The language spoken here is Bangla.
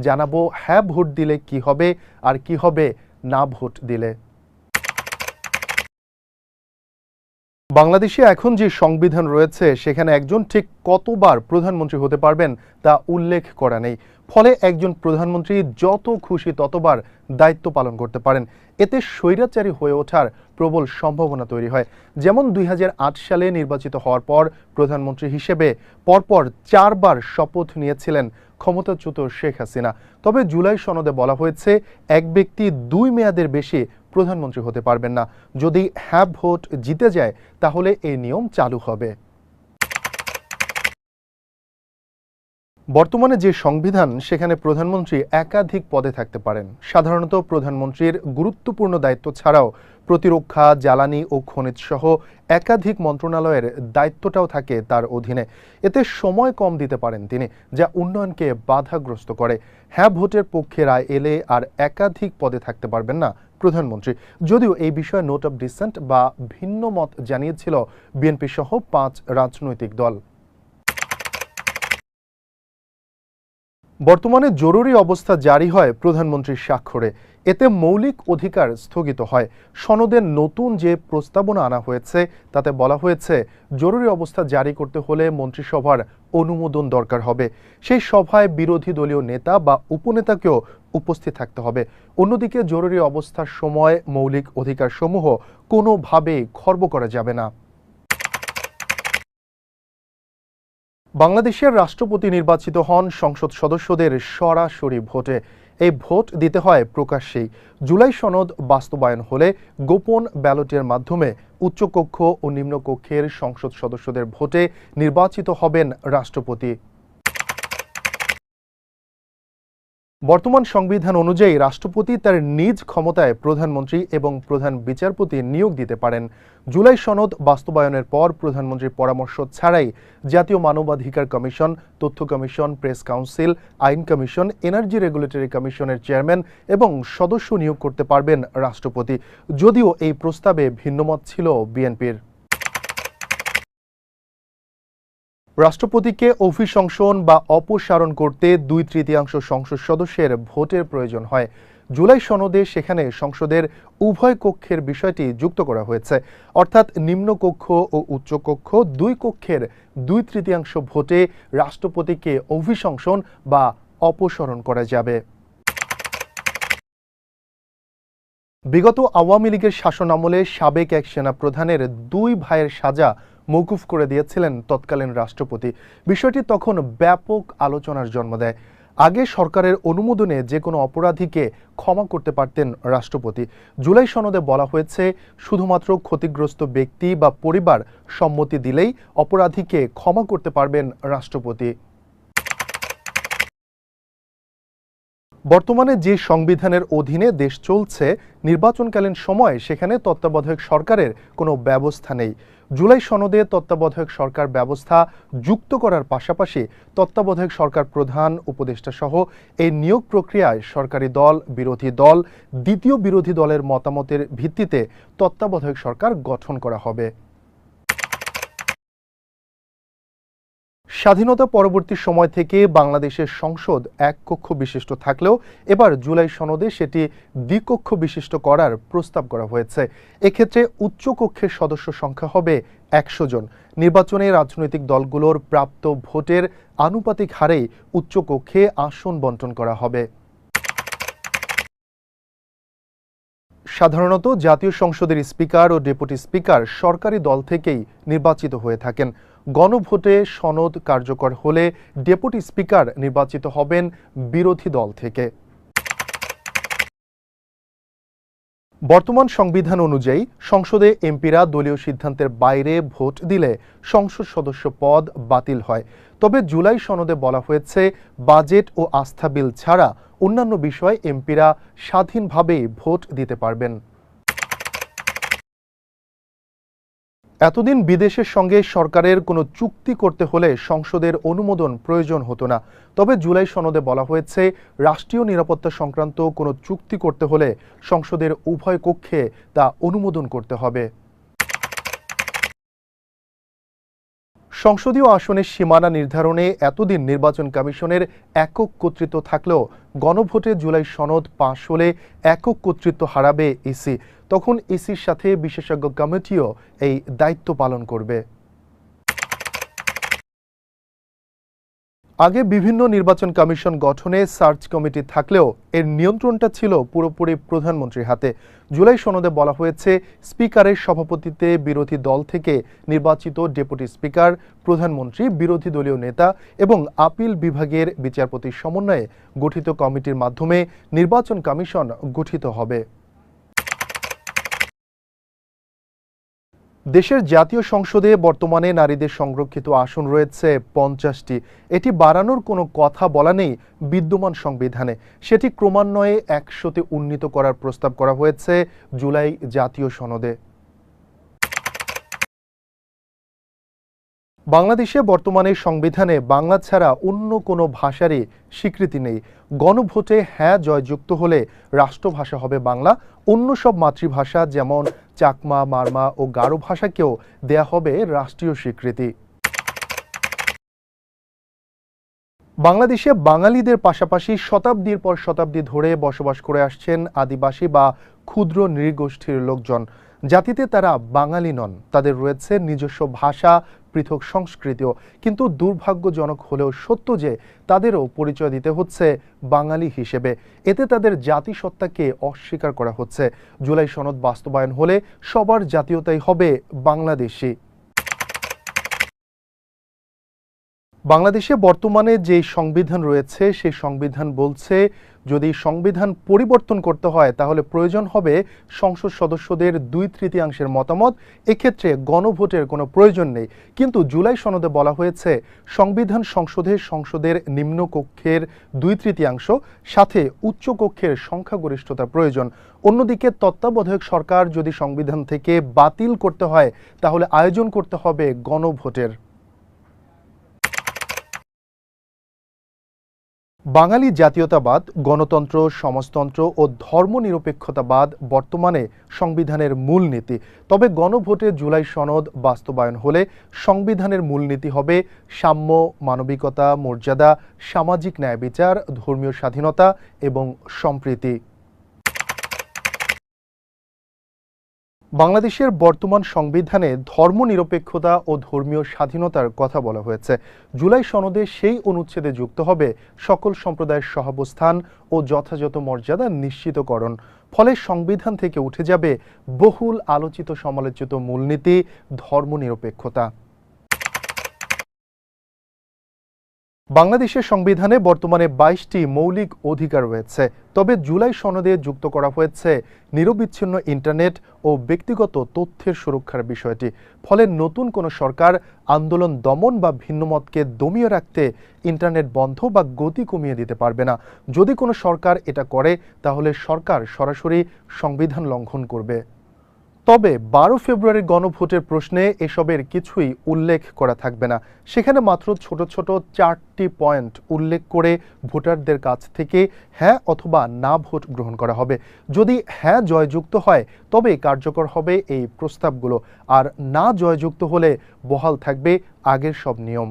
জানাবো হ্যাঁ ভোট দিলে কি হবে আর কি হবে না ভোট দিলে। বাংলাদেশে এখন যে সংবিধান রয়েছে সেখানে একজন ঠিক কতবার প্রধানমন্ত্রী হতে পারবেন তা উল্লেখ করা নেই। ফলে একজন প্রধানমন্ত্রী যত খুশি ততবার দায়িত্ব পালন করতে পারেন। এতে স্বৈরাচারী হয়ে ওঠার প্রবল সম্ভাবনা তৈরি হয়। যেমন 2008 সালে নির্বাচিত হওয়ার পর প্রধানমন্ত্রী হিসেবে পরপর 4 বার শপথ নিয়েছিলেন ক্ষমতাচ্যুত শেখ হাসিনা। তবে জুলাই সনদে বলা হয়েছে এক ব্যক্তি 2 মেয়াদের বেশি প্রধানমন্ত্রী হতে পারবেন না। যদি হ্যাঁ ভোট জিতে যায় তাহলে এই নিয়ম চালু হবে। বর্তমানে যে সংবিধান সেখানে প্রধানমন্ত্রী একাধিক পদে থাকতে পারেন। সাধারণত প্রধানমন্ত্রীর গুরুত্বপূর্ণ দায়িত্ব ছাড়াও প্রতিরক্ষা, জ্বালানি ও খনিজ সহ একাধিক মন্ত্রণালয়ের দায়িত্বটাও থাকে তার অধীনে। এতে সময় কম দিতে পারেন তিনি, যা উন্নয়নকে বাধাগ্রস্ত করে। হ্যাঁ ভোটের পক্ষে রায় এলে আর একাধিক পদে থাকতে পারবেন না প্রধানমন্ত্রী। যদিও এই বিষয়ে নোট অফ ডিসেন্ট বা ভিন্ন মত জানিয়েছিল বিএনপি সহ 5 রাজনৈতিক দল। বর্তমানে জরুরি অবস্থা জারি হয় প্রধানমন্ত্রীর স্বাক্ষরে। এতে মৌলিক অধিকার স্থগিত হয়। সনদের নতুন যে প্রস্তাবনা আনা হয়েছে তাতে বলা হয়েছে জরুরি অবস্থা জারি করতে হলে মন্ত্রিসভার অনুমোদন দরকার হবে। সেই সভায় বিরোধী দলীয় নেতা বা উপনেতাকেও উপস্থিত থাকতে হবে। অন্যদিকে জরুরি অবস্থার সময় মৌলিক অধিকারসমূহ কোনোভাবেই খর্ব করা যাবে না। বাংলাদেশের রাষ্ট্রপতি নির্বাচিত হন সংসদ সদস্যদের সরাসরি ভোটে। এই ভোট দিতে হয় প্রকাশ্যেই। জুলাই সনদ বাস্তবায়ন হলে গোপন ব্যালটের মাধ্যমে উচ্চকক্ষ ও নিম্নকক্ষের সংসদ সদস্যদের ভোটে নির্বাচিত হবেন রাষ্ট্রপতি। বর্তমান সংবিধান অনুযায়ী রাষ্ট্রপতি তার নিজ ক্ষমতায় প্রধানমন্ত্রী এবং প্রধান বিচারপতি নিয়োগ দিতে পারেন। জুলাই সনদ বাস্তবায়নের পর প্রধানমন্ত্রীর পরামর্শ ছাড়াই জাতীয় মানবাধিকার কমিশন, তথ্য কমিশন, প্রেস কাউন্সিল, আইন কমিশন, এনার্জি রেগুলেটরি কমিশনের চেয়ারম্যান এবং সদস্য নিয়োগ করতে পারবেন রাষ্ট্রপতি। যদিও এই প্রস্তাবে ভিন্নমত ছিল বিএনপির। রাষ্ট্রপতিকে অভিশংসন বা অপসারণ করতে 2/3 সংসদ সদস্যের ভোটের প্রয়োজন হয়। জুলাই সনদে সেখানে সংসদের উভয় কক্ষের বিষয়টি যুক্ত করা হয়েছে। অর্থাৎ নিম্নকক্ষ ও উচ্চকক্ষ 2 কক্ষের 2/3 ভোটে রাষ্ট্রপতিকে অভিশংসন বা অপসারণ করা যাবে। বিগত আওয়ামী লীগের শাসনামলে সাবেক এক সেনাপ্রধানের 2 ভাইয়ের সাজা মওকুফ করে দিয়েছিলেন তৎকালীন রাষ্ট্রপতি। বিষয়টি তখন ব্যাপক আলোচনার জন্ম দেয়। আগে সরকারের অনুমোদনে যে কোনো অপরাধীকে ক্ষমা করতে পারতেন রাষ্ট্রপতি। জুলাই সনদে বলা হয়েছে শুধুমাত্র ক্ষতিগ্রস্ত ব্যক্তি বা পরিবার সম্মতি দিলেই অপরাধীকে ক্ষমা করতে পারবেন রাষ্ট্রপতি। বর্তমানে যে সংবিধানের অধীনে দেশ চলছে, নির্বাচনকালীন সময় সেখানে তত্ত্বাবধায়ক সরকারের কোনো ব্যবস্থা নেই। জুলাই সনদে তত্ত্বাবধায়ক সরকার ব্যবস্থা যুক্ত করার পাশাপাশি তত্ত্বাবধায়ক সরকার প্রধান, উপদেষ্টা সহ এই নিয়োগ প্রক্রিয়ায় সরকারি দল, বিরোধী দল, দ্বিতীয় বিরোধী দলের মতামতের ভিত্তিতে তত্ত্বাবধায়ক সরকার গঠন করা হবে। স্বাধীনতা পরবর্তী সময় থেকে বাংলাদেশের সংসদ এক কক্ষ বিশিষ্ট থাকলেও এবার জুলাই সনদে সেটি দ্বিকক্ষ বিশিষ্ট করার প্রস্তাব করা হয়েছে। এক্ষেত্রে উচ্চকক্ষের সদস্য সংখ্যা হবে 100 জন। নির্বাচনে রাজনৈতিক দলগুলোর প্রাপ্ত ভোটের আনুপাতিক হারেই উচ্চকক্ষে আসন বণ্টন করা হবে। সাধারণত জাতীয় সংসদের স্পিকার ও ডেপুটি স্পিকার সরকারি দল থেকেই নির্বাচিত হয়ে থাকেন। গণভোটে সনদ কার্যকর হলে ডেপুটি স্পিকার নির্বাচিত হবেন বিরোধী দল থেকে। বর্তমান সংবিধান অনুযায়ী সংসদে এমপিরা দলীয় সিদ্ধান্তের বাইরে ভোট দিলে সংসদ সদস্য পদ বাতিল হয়। তবে জুলাই সনদে বলা হয়েছে বাজেট ও আস্থা বিল ছাড়া অন্যান্য বিষয়ে এমপিরা স্বাধীনভাবেই ভোট দিতে পারবেন। এতদিন বিদেশের সঙ্গে সরকারের কোনো চুক্তি করতে হলে সংসদের অনুমোদন প্রয়োজন হতো না। তবে জুলাই সনদে বলা হয়েছে রাষ্ট্রীয় নিরাপত্তা সংক্রান্ত কোনো চুক্তি করতে হলে সংসদের উভয় কক্ষে তা অনুমোদন করতে হবে। সংসদীয় আসনের সীমানা নির্ধারণে এতদিন নির্বাচন কমিশনের একক কর্তৃত্ব থাকলেও গণভোটে জুলাই সনদ পাশ হলে একক কর্তৃত্ব হারাবে ইসি। তখন ইসির সাথে বিশেষজ্ঞ কমিটিও এই দায়িত্ব পালন করবে। আগে বিভিন্ন নির্বাচন কমিশন গঠনে সার্চ কমিটি থাকলেও এর নিয়ন্ত্রণটা ছিল পুরোপুরি প্রধানমন্ত্রীর হাতে। জুলাই সনদে বলা হয়েছে, স্পিকারের সভাপতিত্বে বিরোধী দল থেকে নির্বাচিত ডেপুটি স্পিকার, প্রধানমন্ত্রী, বিরোধী দলীয় নেতা এবং আপিল বিভাগের বিচারপতির সমন্বয়ে গঠিত কমিটির মাধ্যমে নির্বাচন কমিশন গঠিত হবে। দেশের জাতীয় সংসদে বর্তমানে নারীদের সংরক্ষিত আসন রয়েছে 50টি। এটি বাড়ানোর কোনো কথা বলা নেই বিদ্যমান সংবিধানে। সেটি ক্রমান্বয়ে 100তে উন্নীত করার প্রস্তাব করা হয়েছে জুলাই জাতীয় সনদে। বাংলাদেশে বর্তমানে সংবিধানে বাংলা ছাড়া অন্য কোনো ভাষারই স্বীকৃতি নেই। গণভোটে হ্যাঁ জয়যুক্ত হলে রাষ্ট্রভাষা হবে বাংলা। অন্য সব মাতৃভাষা যেমন চাকমা, মারমা ও গারো ভাষাকেও দেয়া হবে রাষ্ট্রীয় স্বীকৃতি। বাংলাদেশে বাঙালিদের পাশাপাশি শতাব্দীর পর শতাব্দী ধরে বসবাস করে আসছেন আদিবাসী বা ক্ষুদ্র নৃগোষ্ঠীর লোকজন। জাতিতে তারা বাঙালি নন, তাদের রয়েছে নিজস্ব ভাষা, পৃথক সংস্কৃতিও। কিন্তু দুর্ভাগ্যজনক হলেও সত্য যে তাদেরও পরিচয় দিতে হচ্ছে বাঙালি হিসেবে। এতে তাদের জাতিসত্তাকে অস্বীকার করা হচ্ছে। জুলাই সনদ বাস্তবায়ন হলে সবার জাতীয়তাই হবে বাংলাদেশি। বাংলাদেশে বর্তমানে যে সংবিধান রয়েছে সেই সংবিধান বলছে, যদি সংবিধান পরিবর্তন করতে হয় তাহলে প্রয়োজন হবে সংসদ সদস্যদের 2/3 মতামত। এক্ষেত্রে গণভোটের কোনো প্রয়োজন নেই। কিন্তু জুলাই সনদে বলা হয়েছে, সংবিধান সংশোধে সংসদের নিম্নকক্ষের 2/3 সাথে উচ্চকক্ষের সংখ্যাগরিষ্ঠতা প্রয়োজন। অন্যদিকে তত্ত্বাবধায়ক সরকার যদি সংবিধান থেকে বাতিল করতে হয় তাহলে আয়োজন করতে হবে গণভোটের। বাঙালি জাতীয়তাবাদ, গণতন্ত্র, সমাজতন্ত্র ও ধর্মনিরপেক্ষতাবাদ বর্তমানে সংবিধানের মূলনীতি। তবে গণভোটে জুলাই সনদ বাস্তবায়ন হলে সংবিধানের মূলনীতি হবে সাম্য, মানবিকতা, মর্যাদা, সামাজিক ন্যায় বিচার, ধর্মীয় স্বাধীনতা এবং সম্প্রীতি। বাংলাদেশের বর্তমান সংবিধানে ধর্মনিরপেক্ষতা ও ধর্মীয় স্বাধীনতার কথা বলা হয়েছে। জুলাই সনদে সেই অনুচ্ছেদে যুক্ত হবে সকল সম্প্রদায়ের সহাবস্থান ও যথাযথ মর্যাদা নিশ্চিতকরণ। ফলে সংবিধান থেকে উঠে যাবে বহুল আলোচিত সমালোচিত মূলনীতি ধর্মনিরপেক্ষতা। বাংলাদেশের সংবিধানে বর্তমানে 22টি মৌলিক অধিকার রয়েছে। তবে জুলাই সনদে যুক্ত করা হয়েছে নিরবিচ্ছিন্ন ইন্টারনেট ও ব্যক্তিগত তথ্যের সুরক্ষার বিষয়টি। ফলে নতুন কোনো সরকার আন্দোলন দমন বা ভিন্নমতকে দমিয়ে রাখতে ইন্টারনেট বন্ধ বা গতি কমিয়ে দিতে পারবে না। যদি কোনো সরকার এটা করে তাহলে সরকার সরাসরি সংবিধান লঙ্ঘন করবে। তবে 12 ফেব্রুয়ারি গণভোটের প্রশ্নে এসবের কিছুই উল্লেখ করা থাকবে না। সেখানে মাত্র ছোট ছোট 4টি পয়েন্ট উল্লেখ করে ভোটারদের কাছ থেকে হ্যাঁ অথবা না ভোট গ্রহণ করা হবে। যদি হ্যাঁ জয়যুক্ত হয় তবে কার্যকর হবে এই প্রস্তাবগুলো, আর না জয়যুক্ত হলে বহাল থাকবে আগের সব নিয়ম।